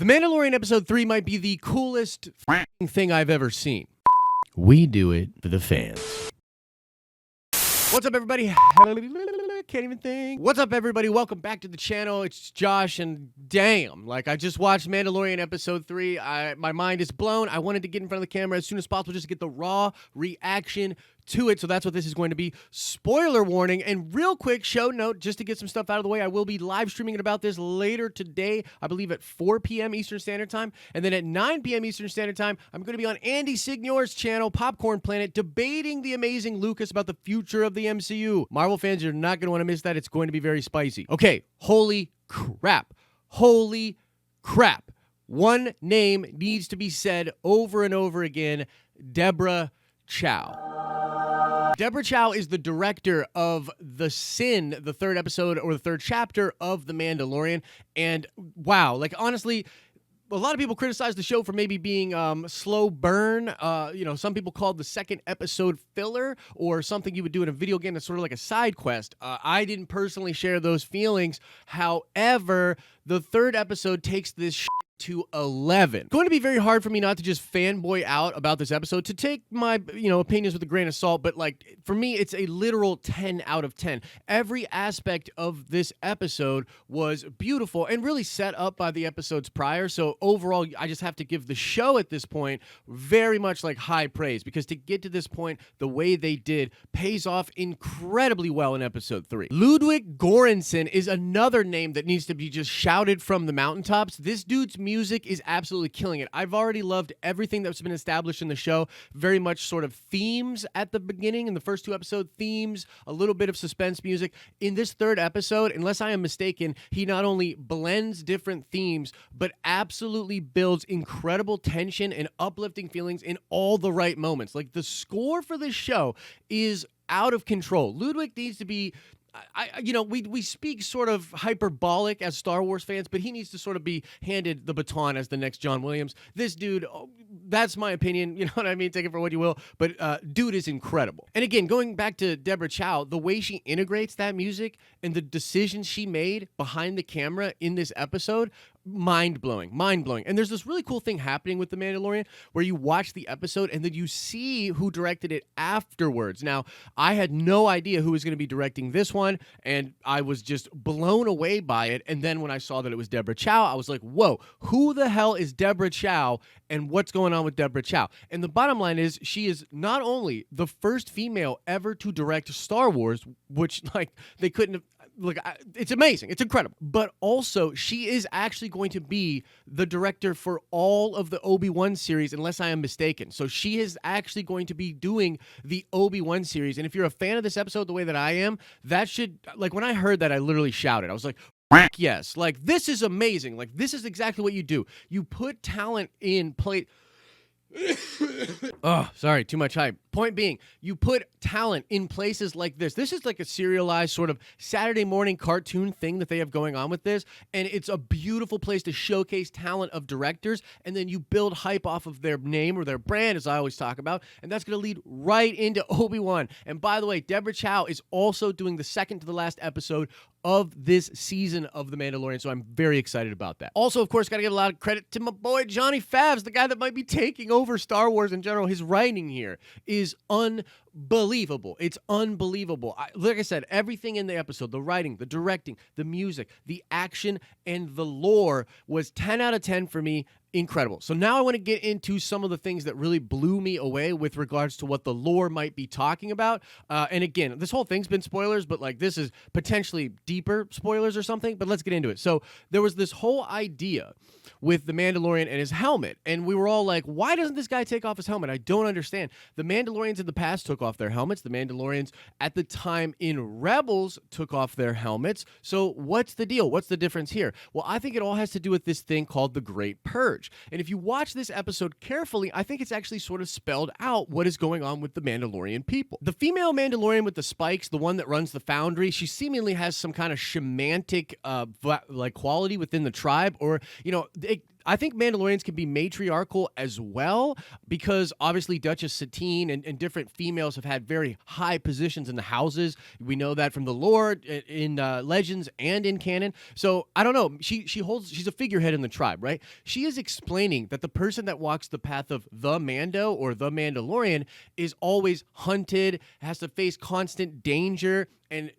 Mandalorian episode 3 might be the coolest thing I've ever seen. We do it for the fans. What's up, everybody? Can't even think. What's up, everybody? Welcome back to the channel. It's Josh, and damn, like, I just watched Mandalorian episode 3. My mind is blown. I wanted to get in front of the camera as soon as possible just to get the raw reaction to it, so that's what this is going to be. Spoiler warning, and real quick show note, just to get some stuff out of the way, I will be live streaming about this later today, I believe at 4 p.m. Eastern Standard Time, and then at 9 p.m. Eastern Standard Time, I'm going to be on Andy Signor's channel, Popcorn Planet, debating the amazing Lucas about the future of the MCU. Marvel fans, you're not going to want to miss that. It's going to be very spicy. Okay, holy crap. Holy crap. One name needs to be said over and over again: Deborah Chow. Deborah Chow is the director of The Sin, the third episode or the third chapter of The Mandalorian. And wow, like, honestly, a lot of people criticize the show for maybe being slow burn. Some people called the second episode filler or something you would do in a video game that's sort of like a side quest. I didn't personally share those feelings. However, the third episode takes this to 11. It's going to be very hard for me not to just fanboy out about this episode, to take my, opinions with a grain of salt, but like, for me, it's a literal 10 out of 10. Every aspect of this episode was beautiful and really set up by the episodes prior. So overall, I just have to give the show at this point very much like high praise, because to get to this point the way they did pays off incredibly well in episode 3. Ludwik Goranson is another name that needs to be just shouted from the mountaintops. This dude's music is absolutely killing it. I've already loved everything that's been established in the show. Very much sort of themes at the beginning in the first 2 episodes, themes, a little bit of suspense music. In this third episode, unless I am mistaken, he not only blends different themes, but absolutely builds incredible tension and uplifting feelings in all the right moments. Like, the score for this show is out of control. Ludwik needs to be, we speak sort of hyperbolic as Star Wars fans, but he needs to sort of be handed the baton as the next John Williams. This dude, that's my opinion, you know what I mean? Take it for what you will, but dude is incredible. And again, going back to Deborah Chow, the way she integrates that music and the decisions she made behind the camera in this episode, mind-blowing. And there's this really cool thing happening with The Mandalorian where you watch the episode and then you see who directed it afterwards. Now, I had no idea who was going to be directing this one, and I was just blown away by it. And then when I saw that it was Deborah Chow, I was like, whoa, who the hell is Deborah Chow, and what's going on with Deborah Chow? And the bottom line is, she is not only the first female ever to direct Star Wars, which, like, they couldn't have, look, it's amazing. It's incredible. But also, she is actually going to be the director for all of the Obi-Wan series, unless I am mistaken. So she is actually going to be doing the Obi-Wan series. And if you're a fan of this episode the way that I am, that should, like, when I heard that, I literally shouted. I was like, yes, like, this is amazing. Like, this is exactly what you do. You put talent in place. Oh, sorry, too much hype. Point being, you put talent in places like this. This is like a serialized sort of Saturday morning cartoon thing that they have going on with this, and it's a beautiful place to showcase talent of directors, and then you build hype off of their name or their brand, as I always talk about, and that's going to lead right into Obi-Wan. And by the way, Deborah Chow is also doing the second to the last episode of this season of The Mandalorian, so I'm very excited about that. Also, of course, got to give a lot of credit to my boy Jonny Fabs, the guy that might be taking over Star Wars in general. His writing here is unbelievable. It's unbelievable. Like I said, everything in the episode, the writing, the directing, the music, the action, and the lore was 10 out of 10 for me. Incredible. So now I want to get into some of the things that really blew me away with regards to what the lore might be talking about. And again, this whole thing's been spoilers, but like, this is potentially deeper spoilers or something, but let's get into it. So there was this whole idea with the Mandalorian and his helmet, and we were all like, why doesn't this guy take off his helmet? I don't understand. The Mandalorians in the past took off their helmets. The Mandalorians at the time in Rebels took off their helmets. So what's the deal? What's the difference here? Well, I think it all has to do with this thing called the Great Purge. And if you watch this episode carefully, I think it's actually sort of spelled out what is going on with the Mandalorian people. The female Mandalorian with the spikes, the one that runs the foundry, she seemingly has some kind of shamanistic quality within the tribe, or, I think Mandalorians can be matriarchal as well, because obviously Duchess Satine and different females have had very high positions in the houses. We know that from the lore in Legends and in canon. So I don't know. She's a figurehead in the tribe, right? She is explaining that the person that walks the path of the Mando or the Mandalorian is always hunted, has to face constant danger, and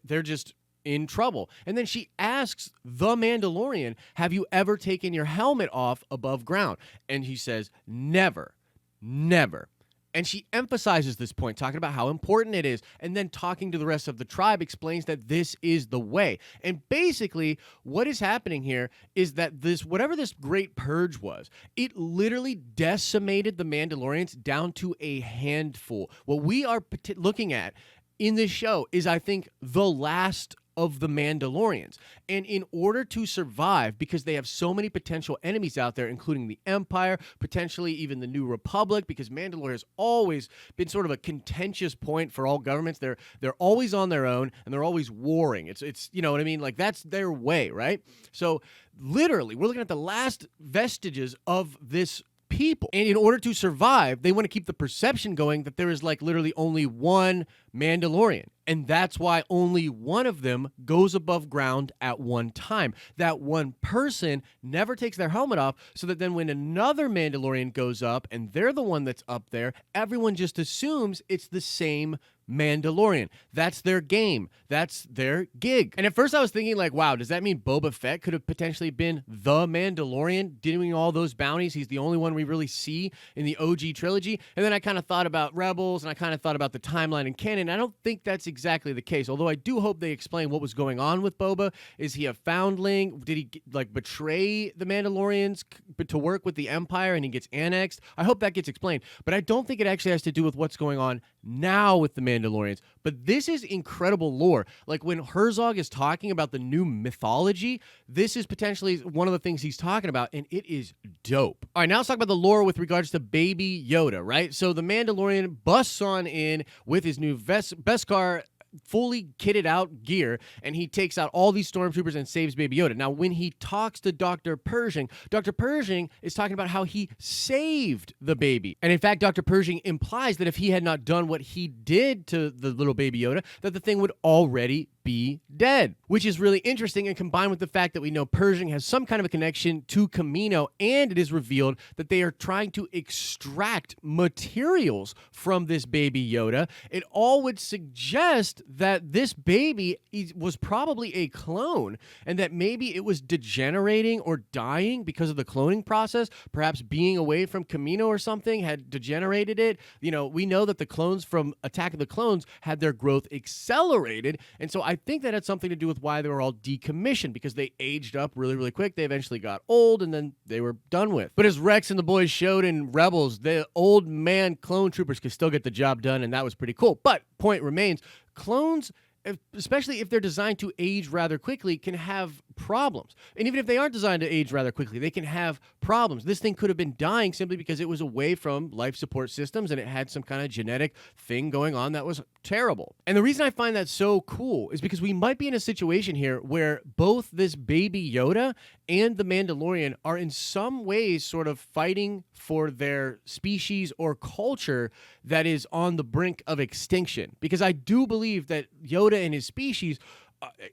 they're just in trouble. And then she asks the Mandalorian, have you ever taken your helmet off above ground? And he says, never, never. And she emphasizes this point, talking about how important it is, and then talking to the rest of the tribe explains that this is the way. And basically, what is happening here is that whatever this Great Purge was, it literally decimated the Mandalorians down to a handful. What we are looking at in this show is, I think, the last of the Mandalorians. And in order to survive, because they have so many potential enemies out there, including the Empire, potentially even the New Republic, because Mandalore has always been sort of a contentious point for all governments. They're always on their own, and they're always warring. It's you know what I mean? Like, that's their way, right? So literally, we're looking at the last vestiges of this people. And in order to survive, they want to keep the perception going that there is like literally only one Mandalorian. And that's why only one of them goes above ground at one time. That one person never takes their helmet off, so that then when another Mandalorian goes up and they're the one that's up there, everyone just assumes it's the same Mandalorian. That's their game. That's their gig. And at first I was thinking like, wow, does that mean Boba Fett could have potentially been the Mandalorian doing all those bounties? He's the only one we really see in the OG trilogy. And then I kind of thought about Rebels, and I kind of thought about the timeline in canon. I don't think that's exactly the case, although I do hope they explain what was going on with Boba. Is he a foundling? Did he like betray the Mandalorians to work with the Empire and he gets annexed? I hope that gets explained, but I don't think it actually has to do with what's going on now with the Mandalorians. But this is incredible lore. Like when Herzog is talking about the new mythology, this is potentially one of the things he's talking about, and it is dope. All right, now let's talk about the lore with regards to Baby Yoda, right? So the Mandalorian busts on in with his new Beskar fully kitted out gear, and he takes out all these stormtroopers and saves Baby Yoda. Now, when he talks to Dr. Pershing is talking about how he saved the baby. And in fact, Dr. Pershing implies that if he had not done what he did to the little Baby Yoda, that the thing would already be dead, which is really interesting. And combined with the fact that we know Pershing has some kind of a connection to Kamino, and it is revealed that they are trying to extract materials from this Baby Yoda, it all would suggest that this baby was probably a clone, and that maybe it was degenerating or dying because of the cloning process. Perhaps being away from Kamino or something had degenerated it. You know, we know that the clones from Attack of the Clones had their growth accelerated, and so I think that had something to do with why they were all decommissioned, because they aged up really, really quick. They eventually got old, and then they were done with. But as Rex and the boys showed in Rebels, the old man clone troopers could still get the job done, and that was pretty cool. But point remains, clones, especially if they're designed to age rather quickly, can have problems. And even if they aren't designed to age rather quickly, they can have problems. This thing could have been dying simply because it was away from life support systems, and it had some kind of genetic thing going on that was terrible. And the reason I find that so cool is because we might be in a situation here where both this Baby Yoda and the Mandalorian are in some ways sort of fighting for their species or culture that is on the brink of extinction. Because I do believe that Yoda and his species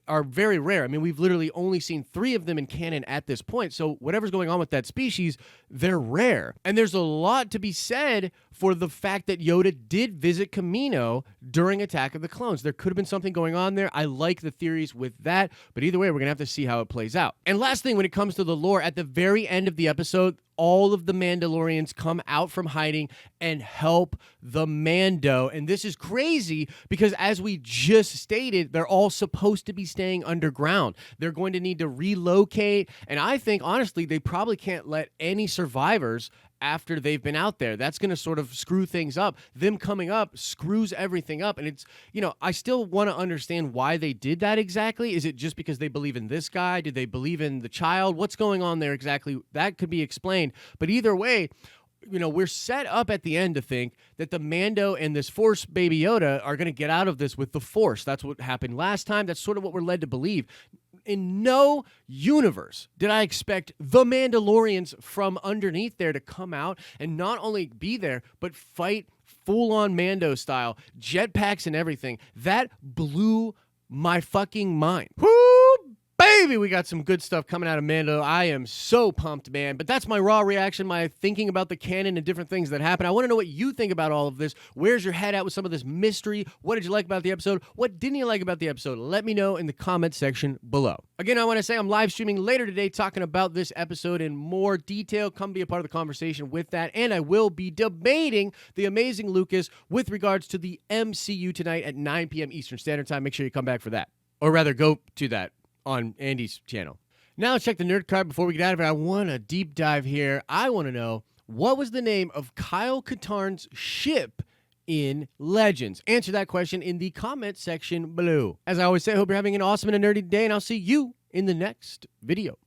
are very rare. I mean, we've literally only seen 3 of them in canon at this point. So whatever's going on with that species, they're rare. And there's a lot to be said for the fact that Yoda did visit Kamino during Attack of the Clones. There could have been something going on there. I like the theories with that, but either way, we're going to have to see how it plays out. And last thing, when it comes to the lore, at the very end of the episode, all of the Mandalorians come out from hiding and help the Mando. And this is crazy because, as we just stated, they're all supposed to be staying underground. They're going to need to relocate. And I think, honestly, they probably can't let any survivors after they've been out there. That's going to sort of screw things up. Them coming up screws everything up. And it's, you know, I still want to understand why they did that exactly. Is it just because they believe in this guy? Did they believe in the child? What's going on there exactly? That could be explained. But either way, you know, we're set up at the end to think that the Mando and this Force Baby Yoda are going to get out of this with the Force. That's what happened last time. That's sort of what we're led to believe. in no universe did I expect the Mandalorians from underneath there to come out and not only be there, but fight full-on Mando style, jetpacks and everything. That blew my fucking mind. Woo! Baby, we got some good stuff coming out of Mando. I am so pumped, man. But that's my raw reaction, my thinking about the canon and different things that happen. I want to know what you think about all of this. Where's your head at with some of this mystery? What did you like about the episode? What didn't you like about the episode? Let me know in the comment section below. Again, I want to say I'm live streaming later today talking about this episode in more detail. Come be a part of the conversation with that. And I will be debating the amazing Lucas with regards to the MCU tonight at 9 p.m. Eastern Standard Time. Make sure you come back for that. Or rather, go to that on Andy's channel. Now let's check the nerd card before we get out of here. I want a deep dive here. I want to know, what was the name of Kyle Katarn's ship in Legends? Answer that question in the comment section below. As I always say, I hope you're having an awesome and a nerdy day, and I'll see you in the next video.